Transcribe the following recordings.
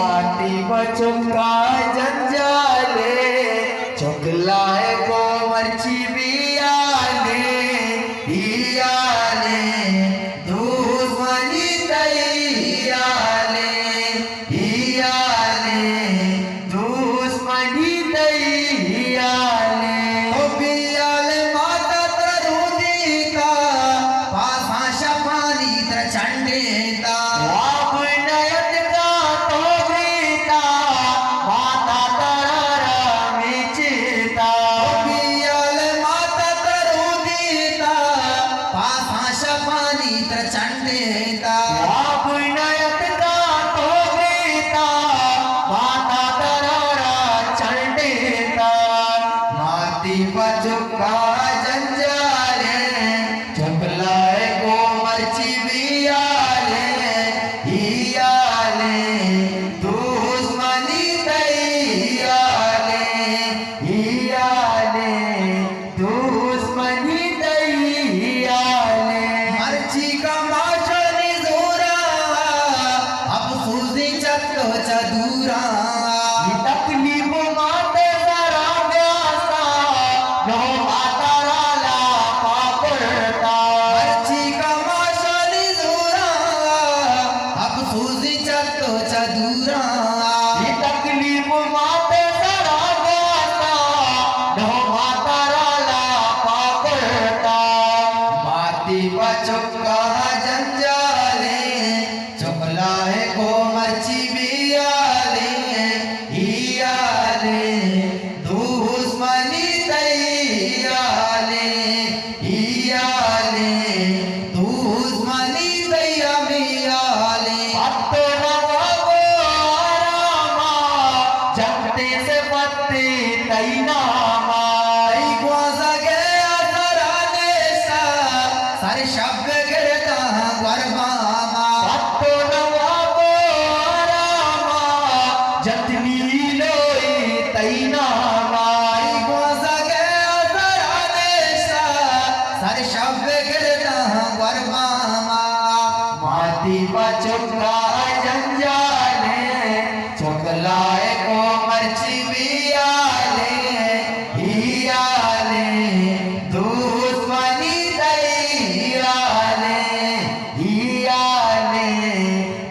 माटी बचुका जंजाले चुगलाए को मर्ची बियाले हियाले दुश्मनी तैयाले हियाले दुश्मनी तैयाले ओ बियाले माता तरुदीता पासा शपानी तर चंडेता बचुका जंजाले चुगलाए को मर्ची बियाले हियाले दुश्मनी तैयाले हियाले दुश्मनी तैयाले मर्ची का माशनी जोरा अब सूजी चक्को चदूरा तकलीफ माते जरा व्यासा नो माताराला पापड़ता मर्ची का माशाली जोरा अब सूजी चक्को चदूरा तकलीफ माते जरा व्यासा नो माताराला पापड़ता माती बचुका जंजाले चुगलाए को मर्ची बियाले हियाले दुश्मनी तैयाले हियाले दुश्मनी तैयाले पत्ते नवाबो आरामा जगते से पत्ते तैनामा ग्वाजा गया सराने सा सारे शब्द गिरता गरबामा पत्ते नवाबो आरामा जतनी लोई तैनामा ग्वाजा गया सराने सा सारे शब्द गिरता गरबामा माती बचुका जंजाले चुगलाए को मर्ची बियाले हियाले दुश्मनी तैयाले हियाले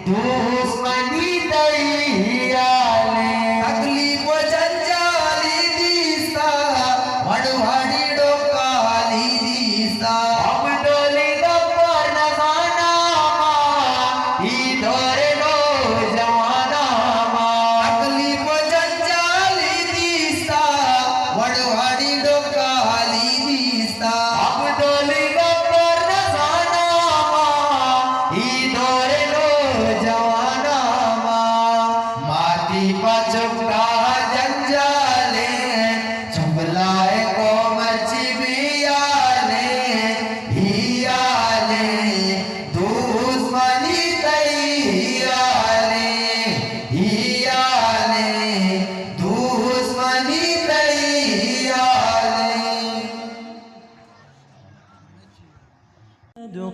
दुश्मनी तैयाले अगली को जंजाली दिसा वडवाडी डोकाली दिसा अब डोली दप्पर नजानामा ही दोरे नो जवानामा अगली को जंजाली दिसा वडवाडी डोकाली दिसा अब डोली दप्पर नजानामा ही दोरे नो जवानामा माती बचुका जंजाले चुगलाए को मर्ची बियाले हियाले दुश्मनी तैयाले हियाले दुश्मनी तैयाले